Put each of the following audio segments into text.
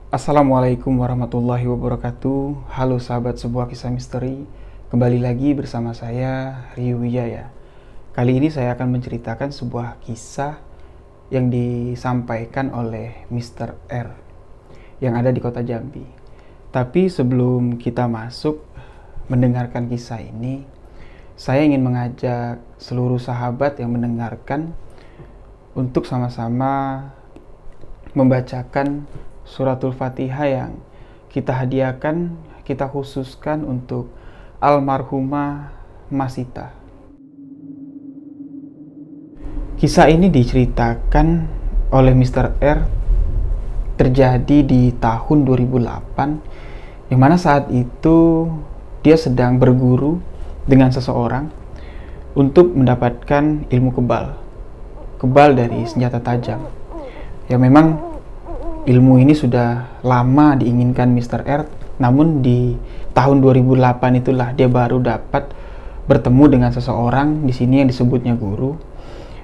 Assalamualaikum warahmatullahi wabarakatuh. Halo sahabat sebuah kisah misteri. Kembali lagi bersama saya, Rio Wijaya. Kali ini saya akan menceritakan sebuah kisah yang disampaikan oleh Mr. R yang ada di kota Jambi. Tapi sebelum kita masuk mendengarkan kisah ini, saya ingin mengajak seluruh sahabat yang mendengarkan untuk sama-sama membacakan Suratul Fatihah yang kita hadiahkan, kita khususkan untuk almarhumah Masita. Kisah ini diceritakan oleh Mr. R terjadi di tahun 2008, yang mana saat itu dia sedang berguru dengan seseorang untuk mendapatkan ilmu kebal dari senjata tajam. Ya memang ilmu ini sudah lama diinginkan Mr. R, namun di tahun 2008 itulah dia baru dapat bertemu dengan seseorang di sini yang disebutnya guru,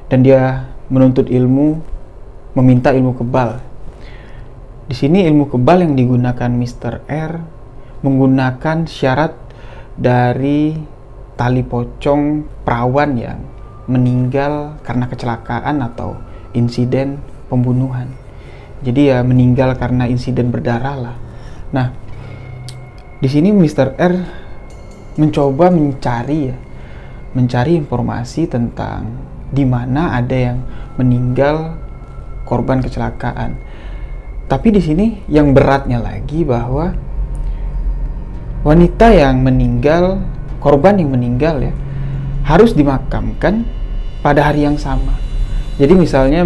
dan dia menuntut ilmu, meminta ilmu kebal. Di sini ilmu kebal yang digunakan Mr. R menggunakan syarat dari tali pocong perawan yang meninggal karena kecelakaan atau insiden pembunuhan. Jadi ya meninggal karena insiden berdarah lah. Nah, di sini Mr. R mencoba mencari informasi tentang di mana ada yang meninggal korban kecelakaan. Tapi di sini yang beratnya lagi bahwa wanita yang meninggal, korban yang meninggal ya, harus dimakamkan pada hari yang sama. Jadi misalnya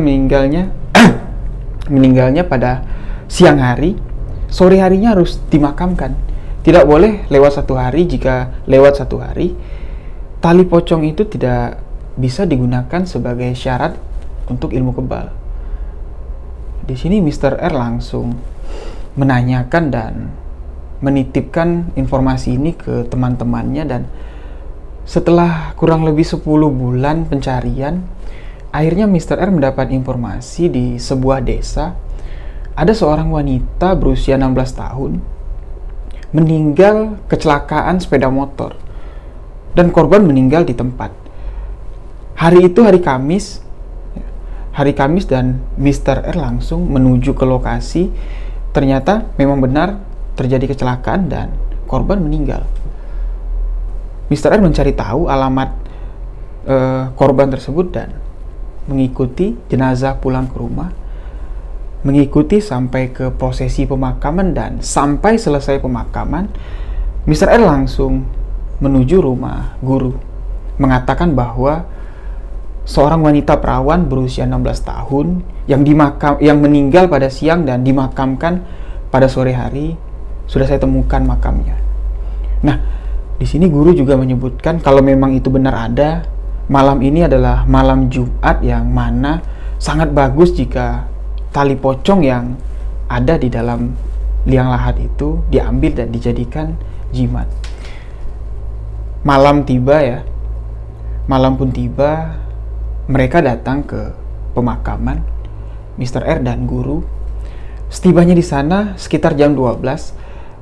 meninggalnya pada siang hari, sore harinya harus dimakamkan. Tidak boleh lewat satu hari. Jika lewat satu hari, tali pocong itu tidak bisa digunakan sebagai syarat untuk ilmu kebal. Di sini Mr. R langsung menanyakan dan menitipkan informasi ini ke teman-temannya, dan setelah kurang lebih 10 bulan pencarian, akhirnya Mr. R mendapat informasi di sebuah desa ada seorang wanita berusia 16 tahun meninggal kecelakaan sepeda motor, dan korban meninggal di tempat. Hari itu hari Kamis, dan Mr. R langsung menuju ke lokasi. Ternyata memang benar terjadi kecelakaan dan korban meninggal. Mr. R mencari tahu alamat korban tersebut dan mengikuti jenazah pulang ke rumah, mengikuti sampai ke prosesi pemakaman, dan sampai selesai pemakaman, Mr. R langsung menuju rumah guru, mengatakan bahwa seorang wanita perawan berusia 16 tahun yang meninggal pada siang dan dimakamkan pada sore hari sudah saya temukan makamnya. Nah, di sini guru juga menyebutkan kalau memang itu benar ada, malam ini adalah malam Jumat yang mana sangat bagus jika tali pocong yang ada di dalam liang lahat itu diambil dan dijadikan jimat. Malam pun tiba, mereka datang ke pemakaman Mr. R dan guru. Setibanya di sana sekitar jam 12,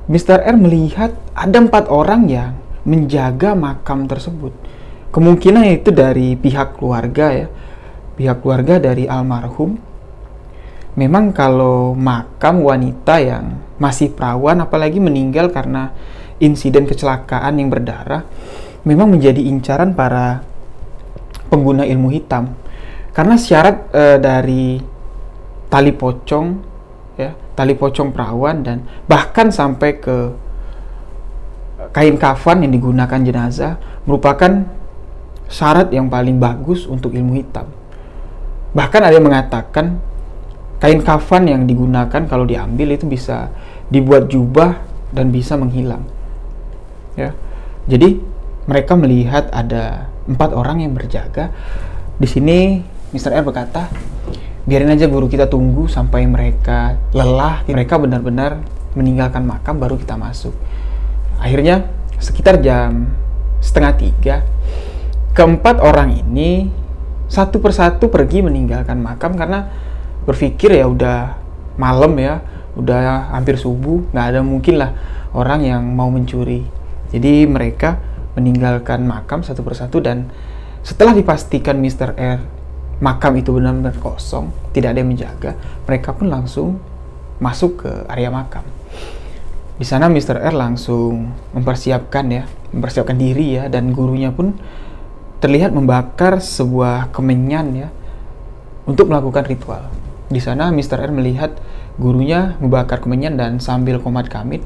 Mr. R melihat ada 4 orang yang menjaga makam tersebut. Kemungkinan itu dari pihak keluarga ya, pihak keluarga dari almarhum memang kalau makam wanita yang masih perawan, apalagi meninggal karena insiden kecelakaan yang berdarah, memang menjadi incaran para pengguna ilmu hitam. Karena syarat dari tali pocong, ya, tali pocong perawan, dan bahkan sampai ke kain kafan yang digunakan jenazah merupakan syarat yang paling bagus untuk ilmu hitam. Bahkan ada yang mengatakan kain kafan yang digunakan kalau diambil itu bisa dibuat jubah dan bisa menghilang. Ya, jadi mereka melihat ada 4 orang yang berjaga. Di sini Mr. R berkata, biarin aja guru kita tunggu sampai mereka lelah, mereka benar-benar meninggalkan makam, baru kita masuk. Akhirnya sekitar jam 2:30, keempat orang ini satu persatu pergi meninggalkan makam karena berpikir ya udah malam ya, udah hampir subuh, nggak ada mungkin lah orang yang mau mencuri. Jadi mereka meninggalkan makam satu persatu, dan setelah dipastikan Mr. R makam itu benar-benar kosong, tidak ada yang menjaga, mereka pun langsung masuk ke area makam. Di sana Mr. R langsung mempersiapkan diri ya, dan gurunya pun terlihat membakar sebuah kemenyan ya untuk melakukan ritual. Di sana Mr. R melihat gurunya membakar kemenyan, dan sambil qomat kamit,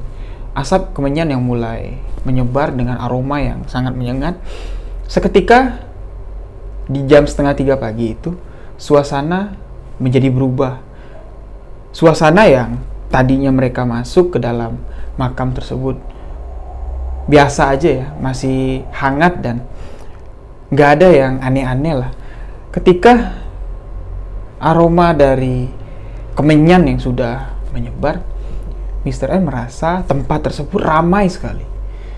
asap kemenyan yang mulai menyebar dengan aroma yang sangat menyengat. Seketika di jam 2:30 pagi itu, suasana menjadi berubah. Suasana yang tadinya mereka masuk ke dalam makam tersebut biasa aja ya, masih hangat dan nggak ada yang aneh-aneh lah. Ketika aroma dari kemenyan yang sudah menyebar, Mr. M merasa tempat tersebut ramai sekali.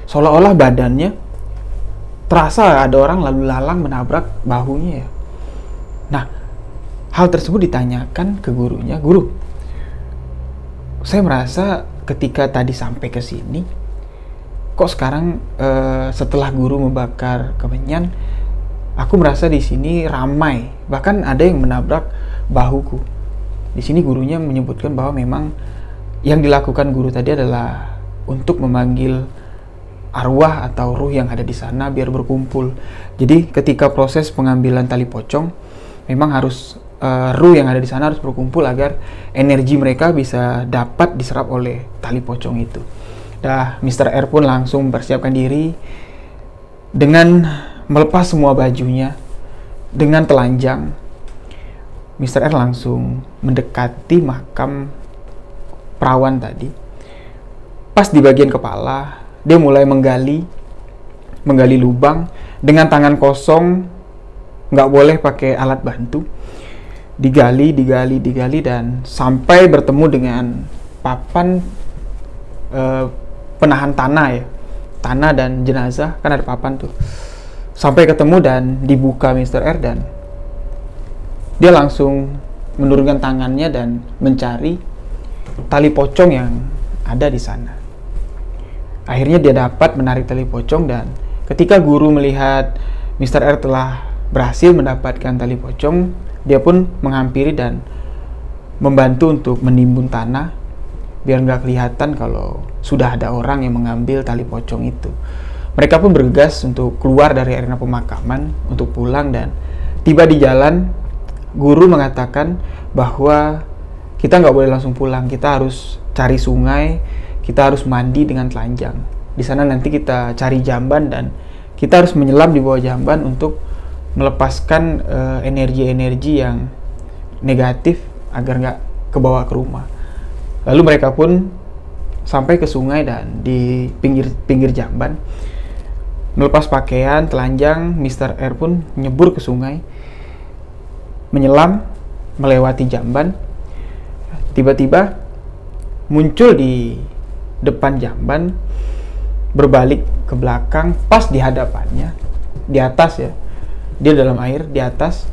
Seolah-olah badannya terasa ada orang lalu lalang menabrak bahunya ya. Nah, hal tersebut ditanyakan ke gurunya. Guru, saya merasa ketika tadi sampai ke sini, kok sekarang setelah guru membakar kemenyan, aku merasa di sini ramai, bahkan ada yang menabrak bahuku. Di sini gurunya menyebutkan bahwa memang yang dilakukan guru tadi adalah untuk memanggil arwah atau ruh yang ada di sana biar berkumpul. Jadi ketika proses pengambilan tali pocong, memang harus ruh yang ada di sana harus berkumpul agar energi mereka bisa dapat diserap oleh tali pocong itu. Dah, Mr. R pun langsung mempersiapkan diri dengan melepas semua bajunya dengan telanjang. Mr. R langsung mendekati makam perawan tadi. Pas di bagian kepala, dia mulai menggali lubang dengan tangan kosong, nggak boleh pakai alat bantu. Digali dan sampai bertemu dengan papan penahan tanah ya, tanah dan jenazah, kan ada papan tuh. Sampai ketemu dan dibuka Mr. R, dan dia langsung menurunkan tangannya dan mencari tali pocong yang ada di sana. Akhirnya dia dapat menarik tali pocong, dan ketika guru melihat Mr. R telah berhasil mendapatkan tali pocong, dia pun menghampiri dan membantu untuk menimbun tanah biar nggak kelihatan kalau sudah ada orang yang mengambil tali pocong itu. Mereka pun bergegas untuk keluar dari arena pemakaman untuk pulang, dan tiba di jalan, guru mengatakan bahwa kita nggak boleh langsung pulang, kita harus cari sungai, kita harus mandi dengan telanjang. Di sana nanti kita cari jamban, dan kita harus menyelam di bawah jamban untuk melepaskan energi-energi yang negatif agar nggak kebawa ke rumah. Lalu mereka pun sampai ke sungai, dan di pinggir jamban melepas pakaian telanjang, Mr. R pun nyebur ke sungai, menyelam melewati jamban. Tiba-tiba muncul di depan jamban, berbalik ke belakang, pas di hadapannya, di atas ya, dia dalam air, di atas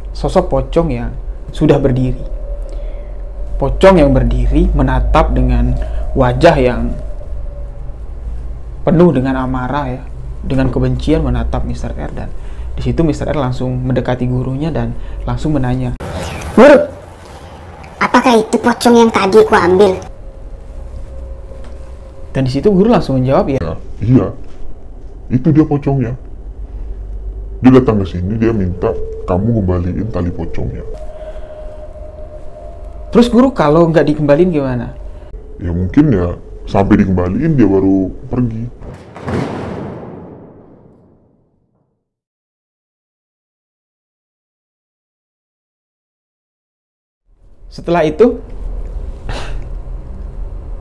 sosok pocong yang sudah berdiri. Pocong yang berdiri menatap dengan wajah yang penuh dengan amarah ya, dengan kebencian menatap Mr. R, dan di situ Mr. R langsung mendekati gurunya dan langsung menanya, "Guru, Apakah itu pocong yang tadi ku ambil? Dan di situ guru langsung menjawab, ya. Iya, itu dia pocongnya. Dia datang ke sini, dia minta kamu kembaliin tali pocongnya. Terus guru kalau nggak dikembaliin gimana? Ya mungkin ya sampai dikembaliin dia baru pergi. Setelah itu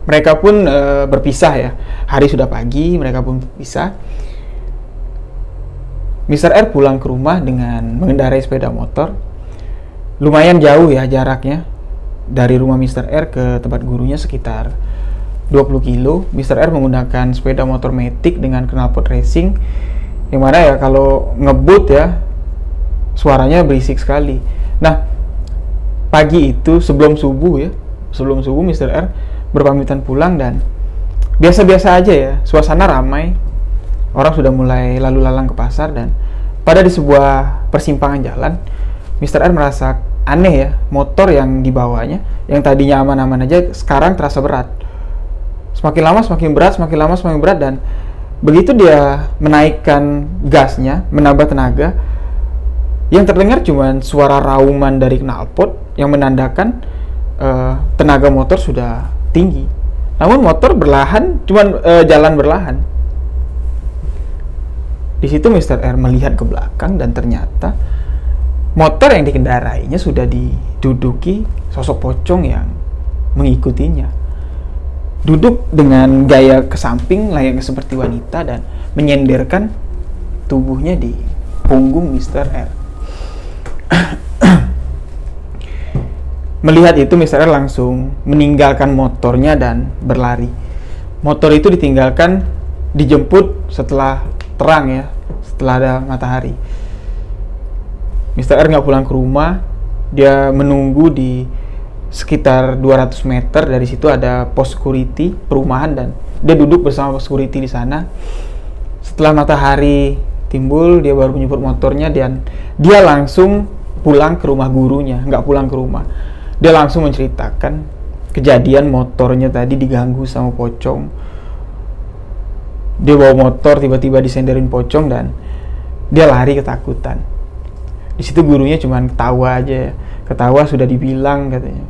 mereka pun berpisah ya. Hari sudah pagi, mereka pun berpisah. Mr. R pulang ke rumah dengan mengendarai sepeda motor. Lumayan jauh ya jaraknya. Dari rumah Mr. R ke tempat gurunya sekitar 20 kilo. Mr. R menggunakan sepeda motor Matic dengan knalpot racing, yang mana ya kalau ngebut ya suaranya berisik sekali. Nah, pagi itu sebelum subuh Mr. R berpamitan pulang dan biasa-biasa aja ya, suasana ramai. Orang sudah mulai lalu lalang ke pasar dan pada di sebuah persimpangan jalan, Mr. R merasa aneh ya, motor yang dibawanya yang tadinya aman-aman aja sekarang terasa berat. Semakin lama semakin berat, semakin lama semakin berat, dan begitu dia menaikkan gasnya, menambah tenaga, yang terdengar cuma suara rauman dari knalpot yang menandakan tenaga motor sudah tinggi. Namun motor berlahan, jalan berlahan. Di situ Mr. R melihat ke belakang dan ternyata motor yang dikendarainya sudah diduduki sosok pocong yang mengikutinya. Duduk dengan gaya ke samping layaknya seperti wanita dan menyenderkan tubuhnya di punggung Mr. R. Melihat itu Mr. R langsung meninggalkan motornya dan berlari. Motor itu ditinggalkan, dijemput setelah terang ya, setelah ada matahari. Mr. R nggak pulang ke rumah, dia menunggu di sekitar 200 meter dari situ ada pos security perumahan dan dia duduk bersama pos security di sana. Setelah matahari timbul, dia baru menjemput motornya dan dia langsung pulang ke rumah gurunya, nggak pulang ke rumah. Dia langsung menceritakan kejadian motornya tadi diganggu sama pocong. Dia bawa motor tiba-tiba disenderin pocong dan dia lari ketakutan. Di situ gurunya cuma ketawa aja, ketawa, sudah dibilang katanya,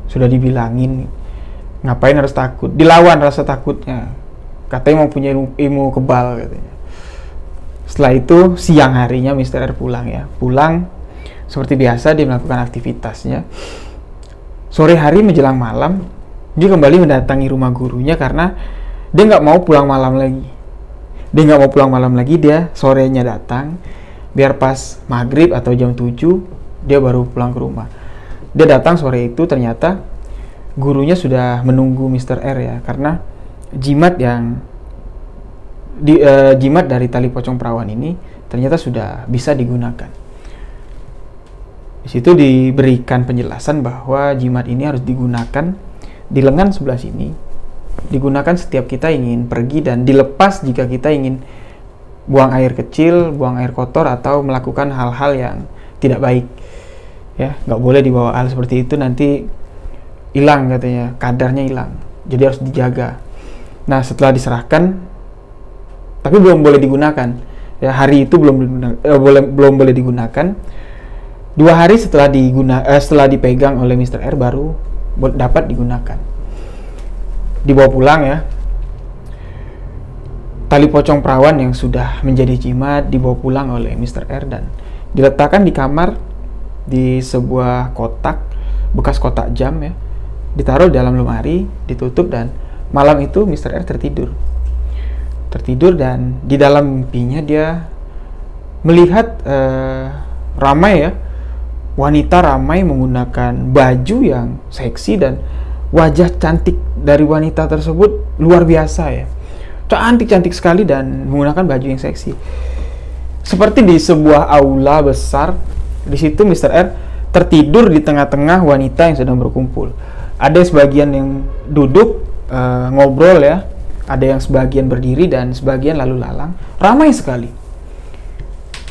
sudah dibilangin ngapain harus takut, dilawan rasa takutnya, katanya mau punya ilmu kebal katanya. Setelah itu siang harinya Mr. R pulang ya, pulang seperti biasa dia melakukan aktivitasnya. Sore hari menjelang malam dia kembali mendatangi rumah gurunya karena dia nggak mau pulang malam lagi. Dia sorenya datang, biar pas maghrib atau jam 7 dia baru pulang ke rumah. Dia datang sore itu, ternyata gurunya sudah menunggu Mr. R ya, karena jimat dari tali pocong perawan ini ternyata sudah bisa digunakan. Di situ diberikan penjelasan bahwa jimat ini harus digunakan di lengan sebelah sini, digunakan setiap kita ingin pergi dan dilepas jika kita ingin buang air kecil, buang air kotor, atau melakukan hal-hal yang tidak baik. Ya, nggak boleh dibawa hal seperti itu, nanti hilang katanya, kadarnya hilang. Jadi harus dijaga. Nah, setelah diserahkan, tapi belum boleh digunakan. Ya, hari itu belum boleh digunakan. 2 hari setelah dipegang oleh Mr. R baru dapat digunakan. Dibawa pulang ya. Tali pocong perawan yang sudah menjadi jimat dibawa pulang oleh Mr. R dan diletakkan di kamar di sebuah kotak, bekas kotak jam ya. Ditaruh dalam lemari, ditutup, dan malam itu Mr. R tertidur dan di dalam mimpinya dia melihat ramai ya, wanita ramai menggunakan baju yang seksi dan wajah cantik dari wanita tersebut luar biasa ya. Cantik sekali dan menggunakan baju yang seksi. Seperti di sebuah aula besar, di situ Mr. R tertidur di tengah-tengah wanita yang sedang berkumpul. Ada sebagian yang duduk ngobrol ya, ada yang sebagian berdiri dan sebagian lalu lalang. Ramai sekali.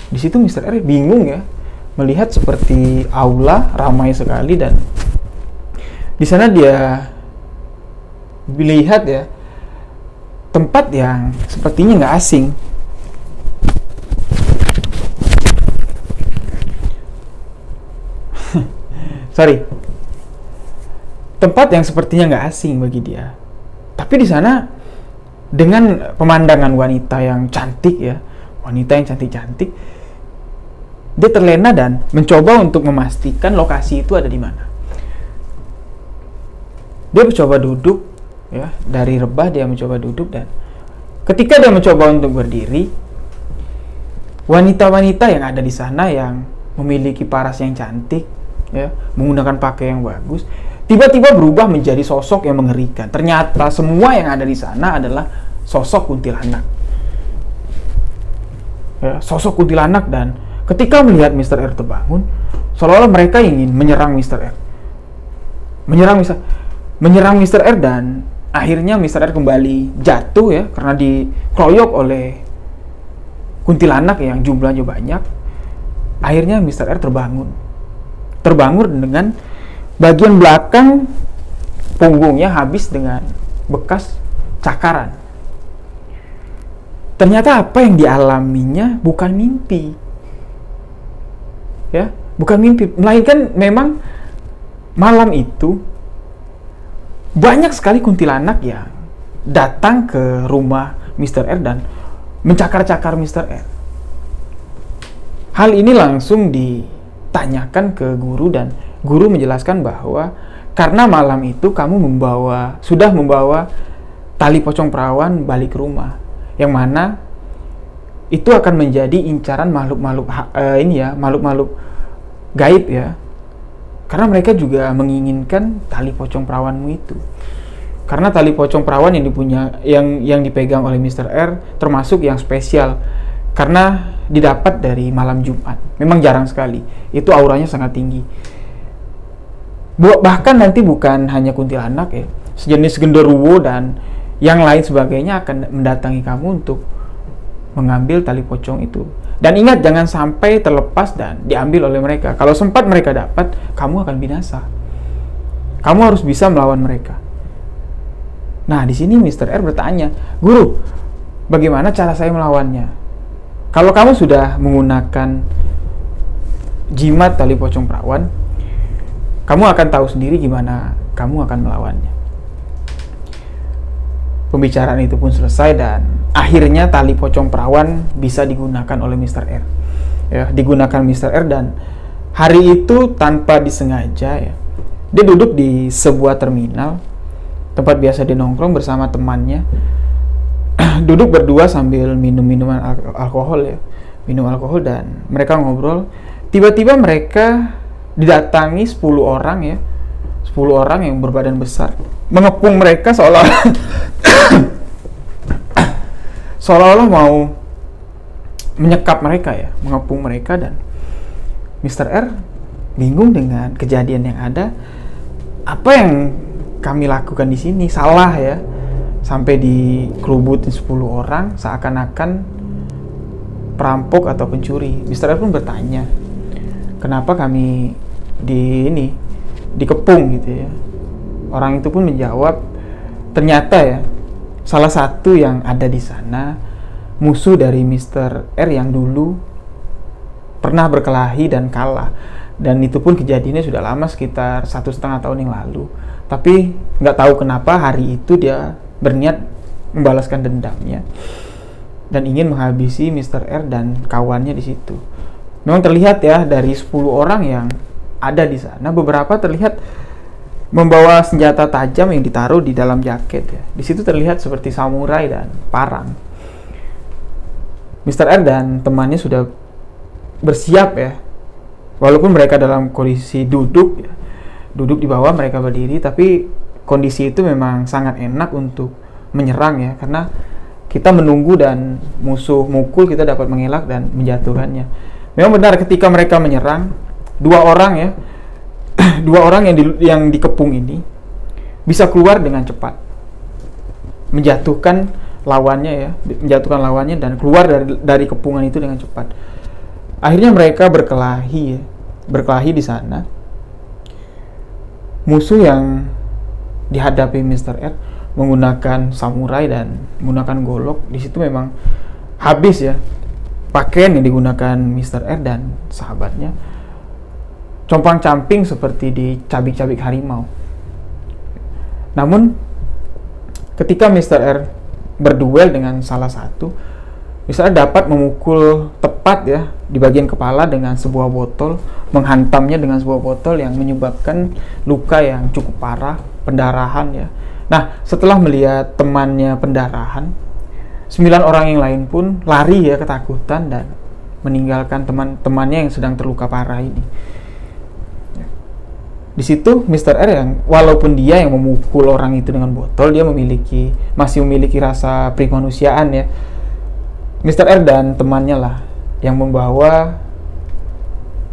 Di situ Mr. R bingung ya, melihat seperti aula ramai sekali dan Di sana dia lihat ya tempat yang sepertinya nggak asing. Sorry, tempat yang sepertinya nggak asing bagi dia. Tapi di sana dengan pemandangan wanita yang cantik ya, wanita yang cantik-cantik, dia terlena dan mencoba untuk memastikan lokasi itu ada di mana. Dia mencoba duduk ya, dari rebah dia mencoba duduk, dan ketika dia mencoba untuk berdiri, wanita-wanita yang ada di sana yang memiliki paras yang cantik ya, menggunakan pakaian yang bagus, tiba-tiba berubah menjadi sosok yang mengerikan. Ternyata semua yang ada di sana adalah sosok kuntilanak. Ya, sosok kuntilanak, dan ketika melihat Mr. R terbangun, seolah-olah mereka ingin menyerang Mr. R. Menyerang Mr. R, dan akhirnya Mr. R kembali jatuh ya karena dikeroyok oleh kuntilanak yang jumlahnya banyak. Akhirnya Mr. R terbangun dengan bagian belakang punggungnya habis dengan bekas cakaran. Ternyata apa yang dialaminya bukan mimpi. Ya, bukan mimpi, melainkan memang malam itu banyak sekali kuntilanak yang datang ke rumah Mr. R dan mencakar-cakar Mr. R. Hal ini langsung ditanyakan ke guru, dan guru menjelaskan bahwa karena malam itu kamu sudah membawa tali pocong perawan balik ke rumah, yang mana itu akan menjadi incaran makhluk-makhluk gaib ya. Karena mereka juga menginginkan tali pocong perawanmu itu. Karena tali pocong perawan yang dipegang oleh Mr. R termasuk yang spesial karena didapat dari malam Jumat. Memang jarang sekali. Itu auranya sangat tinggi. Bahkan nanti bukan hanya kuntilanak ya, sejenis genderuwo dan yang lain sebagainya akan mendatangi kamu untuk mengambil tali pocong itu. Dan ingat, jangan sampai terlepas dan diambil oleh mereka. Kalau sempat mereka dapat, kamu akan binasa. Kamu harus bisa melawan mereka. Nah, di sini Mr. R bertanya, "Guru, bagaimana cara saya melawannya?" Kalau kamu sudah menggunakan jimat tali pocong perawan, kamu akan tahu sendiri gimana kamu akan melawannya. Pembicaraan itu pun selesai dan akhirnya tali pocong perawan bisa digunakan oleh Mr. R. Ya, digunakan Mr. R, dan hari itu tanpa disengaja ya, dia duduk di sebuah terminal tempat biasa dia nongkrong bersama temannya. Duduk berdua sambil minum minuman alkohol ya, minum alkohol, dan mereka ngobrol. Tiba-tiba mereka didatangi 10 orang ya, 10 orang yang berbadan besar, mengepung mereka seolah-olah mau menyekap mereka ya, mengepung mereka. Dan Mr. R bingung dengan kejadian yang ada. Apa yang kami lakukan di sini salah ya, sampai dikerubutin 10 orang seakan-akan perampok atau pencuri. Mr. R pun bertanya, kenapa kami dikepung gitu ya. Orang itu pun menjawab, ternyata ya salah satu yang ada di sana musuh dari Mr. R yang dulu pernah berkelahi dan kalah. Dan itu pun kejadiannya sudah lama, sekitar 1,5 tahun yang lalu. Tapi nggak tahu kenapa hari itu dia berniat membalaskan dendamnya dan ingin menghabisi Mr. R dan kawannya di situ. Memang terlihat ya, dari 10 orang yang ada di sana, beberapa terlihat membawa senjata tajam yang ditaruh di dalam jaket ya. Di situ terlihat seperti samurai dan parang. Mr. R dan temannya sudah bersiap ya. Walaupun mereka dalam kondisi duduk ya, duduk di bawah, mereka berdiri, tapi kondisi itu memang sangat enak untuk menyerang ya, karena kita menunggu dan musuh mukul, kita dapat mengelak dan menjatuhkannya. Memang benar, ketika mereka menyerang, 2 orang ya, 2 orang yang dikepung ini bisa keluar dengan cepat, menjatuhkan lawannya dan keluar dari kepungan itu dengan cepat. Akhirnya mereka berkelahi di sana. musuh yang dihadapi Mr. R menggunakan samurai dan menggunakan golok. Di situ memang habis ya pakaian yang digunakan Mr. R dan sahabatnya, compang-camping seperti dicabik-cabik harimau. Namun ketika Mr. R berduel dengan salah satu, Mr. R dapat memukul tepat ya di bagian kepala dengan sebuah botol, menghantamnya dengan sebuah botol yang menyebabkan luka yang cukup parah, pendarahan ya. Nah, setelah melihat temannya pendarahan, 9 orang yang lain pun lari ya ketakutan dan meninggalkan teman-temannya yang sedang terluka parah ini. Di situ Mr. R yang walaupun dia yang memukul orang itu dengan botol, dia masih memiliki rasa primanusiaan ya. Mr. R dan temannya lah yang membawa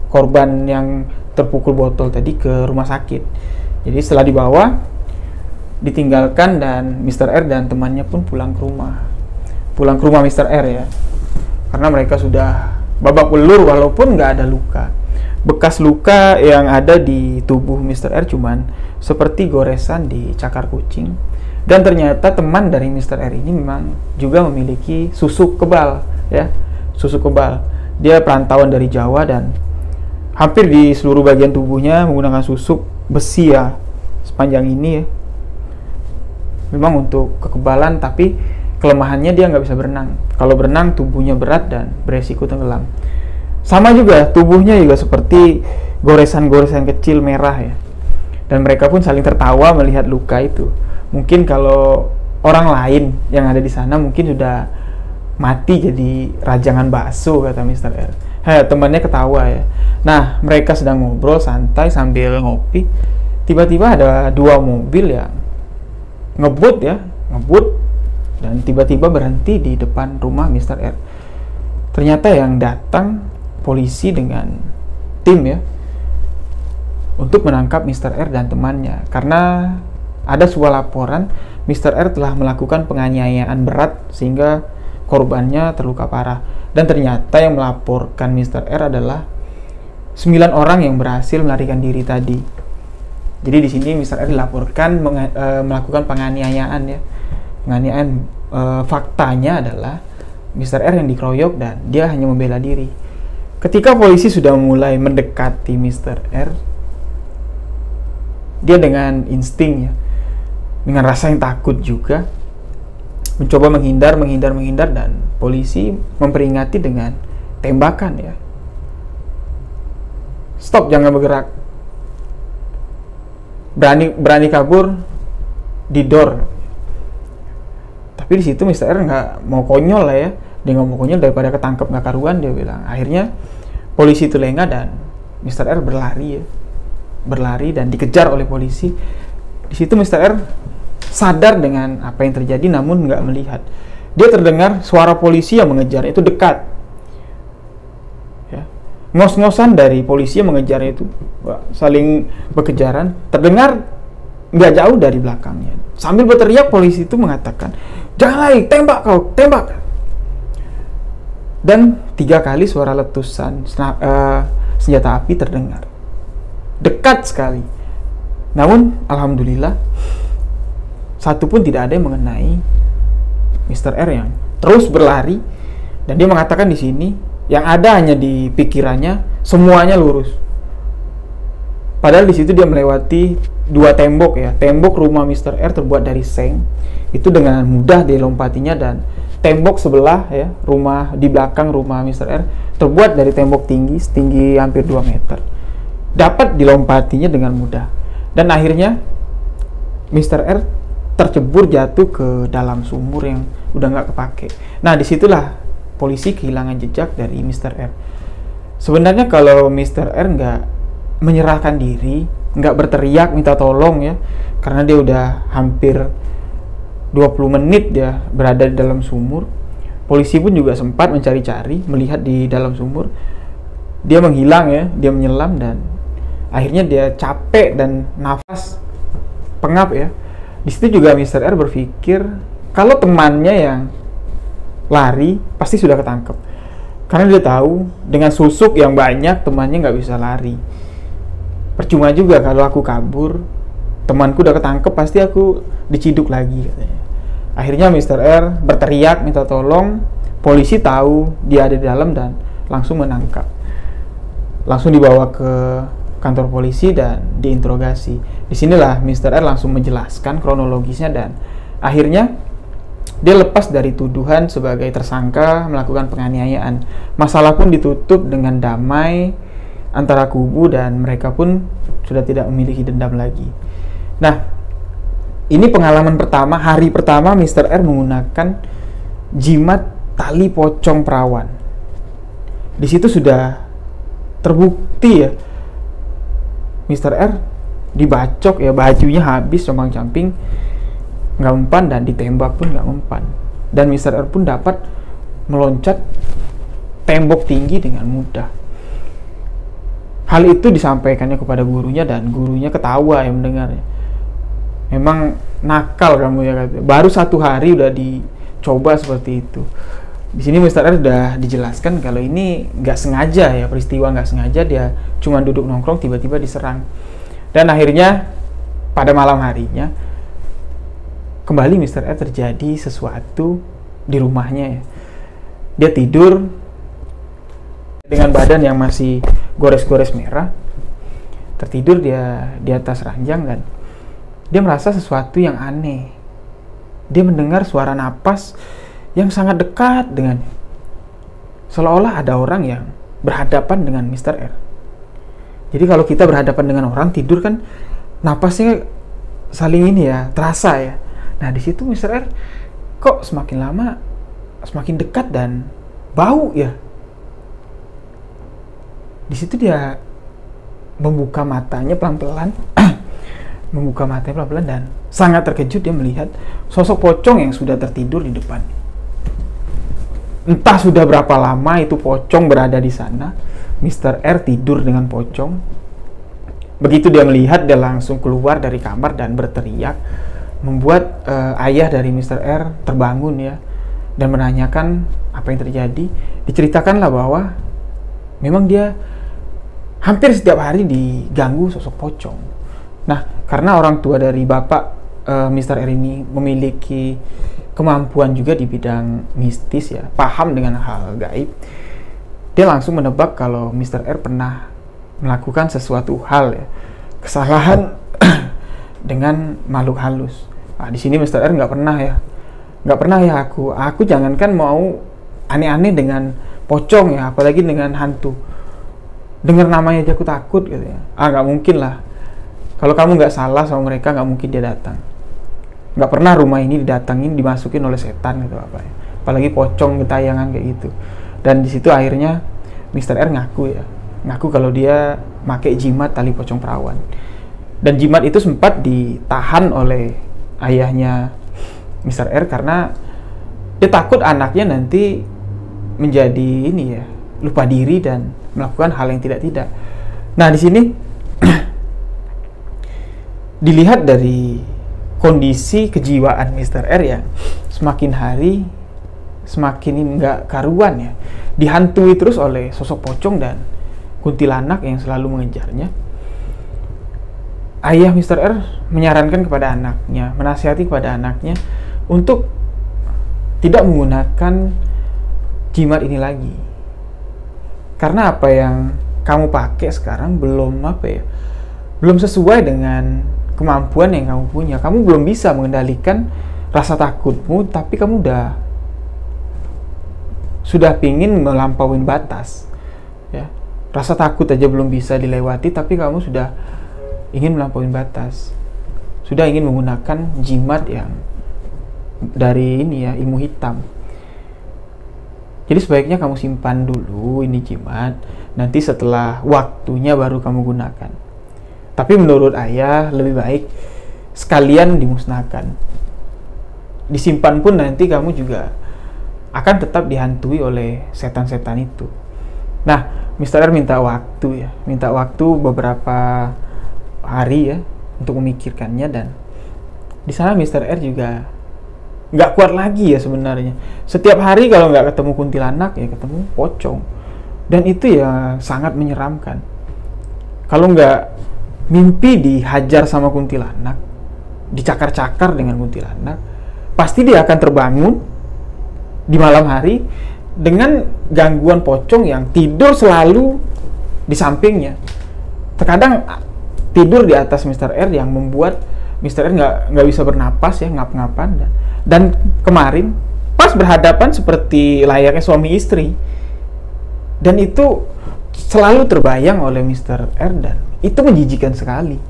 korban yang terpukul botol tadi ke rumah sakit. Jadi setelah dibawa, ditinggalkan dan Mr. R dan temannya pun pulang ke rumah Mr. R ya, karena mereka sudah babak belur walaupun nggak ada luka. Bekas luka yang ada di tubuh Mr. R cuman seperti goresan di cakar kucing. Dan ternyata teman dari Mr. R ini memang juga memiliki susuk kebal ya, susuk kebal. Dia perantauan dari Jawa dan hampir di seluruh bagian tubuhnya menggunakan susuk besi ya, sepanjang ini ya. Memang untuk kekebalan, tapi kelemahannya dia nggak bisa berenang. Kalau berenang tubuhnya berat dan beresiko tenggelam. Sama juga tubuhnya juga seperti goresan-goresan kecil merah ya. Dan mereka pun saling tertawa melihat luka itu. Mungkin kalau orang lain yang ada di sana mungkin sudah mati jadi rajangan bakso, kata Mr. R. Temannya ketawa ya. Nah, mereka sedang ngobrol santai sambil ngopi. Tiba-tiba ada 2 mobil yang ngebut dan tiba-tiba berhenti di depan rumah Mr. R. Ternyata yang datang polisi dengan tim ya untuk menangkap Mr. R dan temannya, karena ada sebuah laporan Mr. R telah melakukan penganiayaan berat sehingga korbannya terluka parah. Dan ternyata yang melaporkan Mr. R adalah 9 orang yang berhasil melarikan diri tadi. Jadi di sini Mr. R dilaporkan melakukan penganiayaan ya. Penganiayaan, faktanya adalah Mr. R yang dikeroyok dan dia hanya membela diri. Ketika polisi sudah mulai mendekati Mr. R, dia dengan insting ya, dengan rasa yang takut juga, mencoba menghindar dan polisi memperingati dengan tembakan ya. Stop, jangan bergerak. Berani kabur, didor. Tapi di situ Mr. R nggak mau konyol lah ya. Dia nggak mau konyol daripada ketangkep nggak karuan, dia bilang. Akhirnya polisi itu lengah dan Mr. R berlari dan dikejar oleh polisi. Di situ Mr. R sadar dengan apa yang terjadi namun nggak melihat. Dia terdengar suara polisi yang mengejar itu dekat. Ya. Ngos-ngosan dari polisi yang mengejar itu, saling berkejaran, terdengar nggak jauh dari belakangnya. Sambil berteriak, polisi itu mengatakan, "Jangan lagi, tembak kau, tembak!" Dan 3 kali suara letusan senjata api terdengar. Dekat sekali. Namun, alhamdulillah, satu pun tidak ada yang mengenai Mr. R yang terus berlari. Dan dia mengatakan di sini, yang ada hanya di pikirannya, semuanya lurus. Padahal di situ dia melewati 2 tembok ya. Tembok rumah Mr. R terbuat dari seng. Itu dengan mudah dilompatinya, dan tembok sebelah ya, rumah di belakang rumah Mr. R terbuat dari tembok tinggi, setinggi hampir 2 meter. Dapat dilompatinya dengan mudah. Dan akhirnya Mr. R tercebur jatuh ke dalam sumur yang udah nggak kepake. Nah, disitulah polisi kehilangan jejak dari Mr. R. Sebenarnya kalau Mr. R nggak menyerahkan diri, nggak berteriak minta tolong ya, karena dia udah hampir 20 menit dia berada di dalam sumur. Polisi pun juga sempat mencari-cari, melihat di dalam sumur. Dia menghilang ya, dia menyelam, dan akhirnya dia capek dan nafas pengap ya. Di situ juga Mr. R berpikir kalau temannya yang lari pasti sudah ketangkep, karena dia tahu dengan susuk yang banyak temannya nggak bisa lari. Percuma juga kalau aku kabur, temanku udah ketangkep, pasti aku diciduk lagi katanya. Akhirnya Mr. R berteriak minta tolong, polisi tahu dia ada di dalam dan langsung menangkap. Langsung dibawa ke kantor polisi dan diinterogasi. Disinilah Mr. R langsung menjelaskan kronologisnya dan akhirnya dia lepas dari tuduhan sebagai tersangka melakukan penganiayaan. Masalah pun ditutup dengan damai antara kubu dan mereka pun sudah tidak memiliki dendam lagi. Nah, ini pengalaman pertama, hari pertama Mr. R menggunakan jimat tali pocong perawan. Di situ sudah terbukti ya, Mr. R dibacok ya, bajunya habis compang-camping, nggak mempan, dan ditembak pun nggak mempan. Dan Mr. R pun dapat meloncat tembok tinggi dengan mudah. Hal itu disampaikannya kepada gurunya dan gurunya ketawa yang mendengarnya. Memang nakal kamu ya, katanya. Baru 1 hari udah dicoba seperti itu. Di sini Mr. R sudah dijelaskan kalau ini nggak sengaja ya, peristiwa nggak sengaja, dia cuma duduk nongkrong tiba-tiba diserang. Dan akhirnya pada malam harinya kembali Mr. R terjadi sesuatu di rumahnya ya. Dia tidur dengan badan yang masih gores-gores merah, tertidur dia di atas ranjang dan dia merasa sesuatu yang aneh. Dia mendengar suara napas yang sangat dekat dengannya, seolah-olah ada orang yang berhadapan dengan Mr. R. Jadi kalau kita berhadapan dengan orang tidur kan napasnya saling ini ya, terasa ya. Nah di situ Mr. R kok semakin lama semakin dekat dan bau ya. Di situ dia membuka matanya pelan-pelan, membuka matanya pelan-pelan dan sangat terkejut dia melihat sosok pocong yang sudah tertidur di depannya. Entah sudah berapa lama itu pocong berada di sana. Mr. R tidur dengan pocong. Begitu dia melihat, dia langsung keluar dari kamar dan berteriak, membuat ayah dari Mr. R terbangun ya, dan menanyakan apa yang terjadi. Diceritakanlah bahwa memang dia hampir setiap hari diganggu sosok pocong. Nah, karena orang tua dari bapak Mr. R ini memiliki kemampuan juga di bidang mistis ya, paham dengan hal gaib, dia langsung menebak kalau Mr. R pernah melakukan sesuatu hal ya, kesalahan dengan makhluk halus. Nah, di sini Mr. R nggak pernah ya aku jangankan mau aneh-aneh dengan pocong ya, apalagi dengan hantu. Dengar namanya aja aku takut gitu ya. Nggak mungkin lah. Kalau kamu nggak salah sama mereka, nggak mungkin dia datang. Nggak pernah rumah ini didatangin, dimasukin oleh setan gitu apa ya. Apalagi pocong gentayangan kayak gitu. Dan di situ akhirnya Mr. R ngaku kalau dia pakai jimat tali pocong perawan. Dan jimat itu sempat ditahan oleh ayahnya Mr. R karena dia takut anaknya nanti menjadi ini ya, lupa diri dan melakukan hal yang tidak. Nah, di sini dilihat dari kondisi kejiwaan Mr. R yang semakin hari semakin nggak karuan ya, dihantui terus oleh sosok pocong dan kuntilanak yang selalu mengejarnya. Ayah Mr. R menyarankan kepada anaknya, menasihati kepada anaknya untuk tidak menggunakan jimat ini lagi. Karena apa yang kamu pakai sekarang belum sesuai dengan kemampuan yang kamu punya. Kamu belum bisa mengendalikan rasa takutmu, tapi kamu sudah pingin melampaui batas ya. Rasa takut aja belum bisa dilewati, tapi kamu sudah ingin melampaui batas, sudah ingin menggunakan jimat yang dari ini ya, ilmu hitam. Jadi sebaiknya kamu simpan dulu ini jimat, nanti setelah waktunya baru kamu gunakan. Tapi menurut ayah lebih baik sekalian dimusnahkan. Disimpan pun nanti kamu juga akan tetap dihantui oleh setan-setan itu. Nah, Mr. R minta waktu beberapa hari ya untuk memikirkannya, dan di sana Mr. R juga nggak kuat lagi ya sebenarnya. Setiap hari kalau nggak ketemu kuntilanak ya ketemu pocong, dan itu ya sangat menyeramkan. Kalau nggak mimpi dihajar sama kuntilanak, dicakar-cakar dengan kuntilanak, pasti dia akan terbangun di malam hari dengan gangguan pocong yang tidur selalu di sampingnya. Terkadang tidur di atas Mr. R yang membuat Mr. R nggak bisa bernapas ya, ngap-ngapan. Dan kemarin pas berhadapan seperti layaknya suami istri, dan itu selalu terbayang oleh Mr. R, dan itu menjijikan sekali.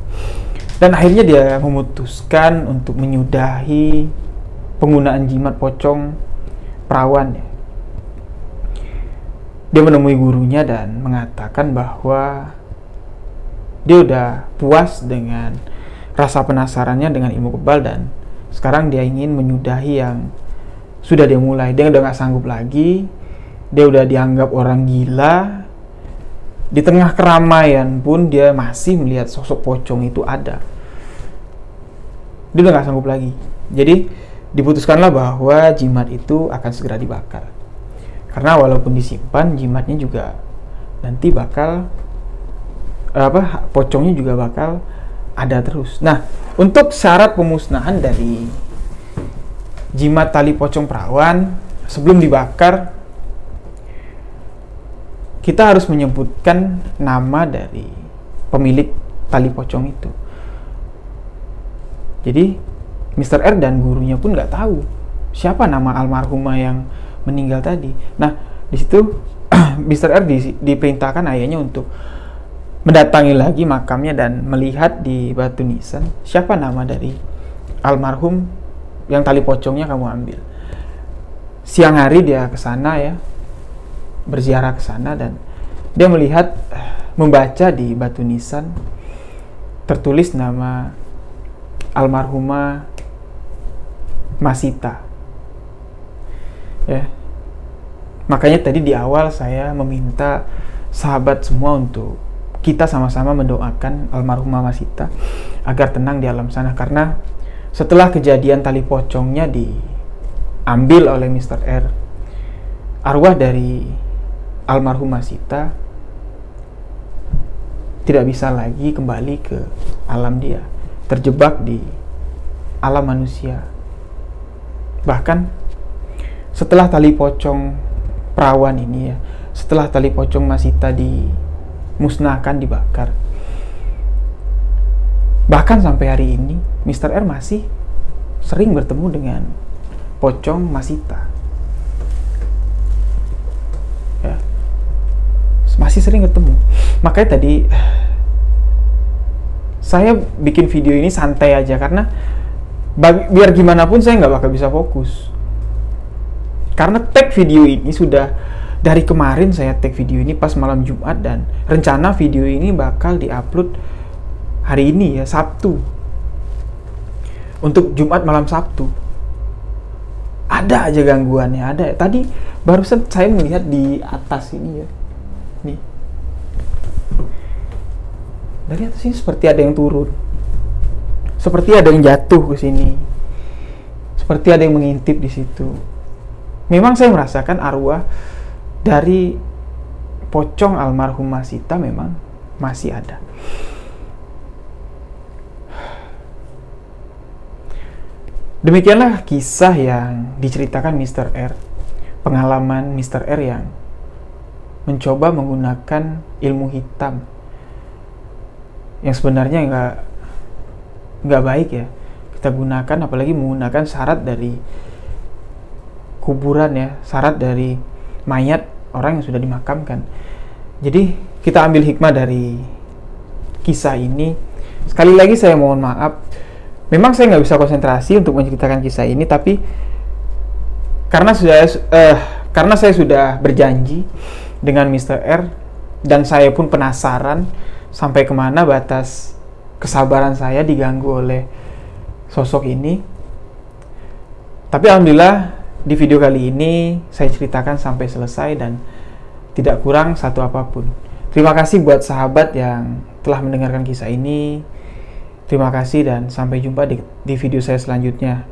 Dan akhirnya dia memutuskan untuk menyudahi penggunaan jimat pocong perawan ya. Dia menemui gurunya dan mengatakan bahwa dia udah puas dengan rasa penasarannya dengan ilmu kebal, dan sekarang dia ingin menyudahi yang sudah dia mulai. Dia udah gak sanggup lagi. Dia udah dianggap orang gila. Di tengah keramaian pun dia masih melihat sosok pocong itu ada. Dia udah gak sanggup lagi. Jadi diputuskanlah bahwa jimat itu akan segera dibakar. Karena walaupun disimpan, jimatnya juga nanti bakal pocongnya juga bakal ada terus. Nah, untuk syarat pemusnahan dari jimat tali pocong perawan sebelum dibakar, kita harus menyebutkan nama dari pemilik tali pocong itu. Jadi Mr. R dan gurunya pun nggak tahu siapa nama almarhumah yang meninggal tadi. Nah, di situ Mr. R diperintahkan ayahnya untuk mendatangi lagi makamnya dan melihat di batu nisan siapa nama dari almarhum yang tali pocongnya kamu ambil. Siang hari dia ke sana ya, berziarah ke sana, dan dia melihat, membaca di batu nisan tertulis nama almarhumah Masita. Ya. Makanya tadi di awal saya meminta sahabat semua untuk kita sama-sama mendoakan almarhumah Masita agar tenang di alam sana, karena setelah kejadian tali pocongnya diambil oleh Mr. R, arwah dari almarhumah Masita tidak bisa lagi kembali ke alam dia, terjebak di alam manusia. Bahkan setelah tali pocong perawan ini ya, setelah tali pocong Masita dimusnahkan, dibakar, bahkan sampai hari ini Mr. R masih sering bertemu dengan pocong Masita ya, masih sering ketemu. Makanya tadi saya bikin video ini santai aja, karena biar gimana pun saya nggak bakal bisa fokus, karena tag video ini sudah dari kemarin. Saya tag video ini pas malam Jumat, dan rencana video ini bakal diupload hari ini ya, Sabtu, untuk Jumat malam Sabtu. Ada aja gangguannya, ada. Tadi barusan saya melihat di atas ini ya, nih, dari atas ini seperti ada yang turun, seperti ada yang jatuh ke sini, seperti ada yang mengintip di situ. Memang saya merasakan arwah dari pocong almarhum Masita memang masih ada. Demikianlah kisah yang diceritakan Mr. R, pengalaman Mr. R yang mencoba menggunakan ilmu hitam yang sebenarnya nggak baik ya kita gunakan, apalagi menggunakan syarat dari kuburan ya, syarat dari mayat orang yang sudah dimakamkan. Jadi kita ambil hikmah dari kisah ini. Sekali lagi saya mohon maaf, memang saya nggak bisa konsentrasi untuk menceritakan kisah ini, tapi karena saya sudah berjanji dengan Mr. R, dan saya pun penasaran sampai kemana batas kesabaran saya diganggu oleh sosok ini. Tapi alhamdulillah di video kali ini saya ceritakan sampai selesai dan tidak kurang satu apapun. Terima kasih buat sahabat yang telah mendengarkan kisah ini. Terima kasih dan sampai jumpa di video saya selanjutnya.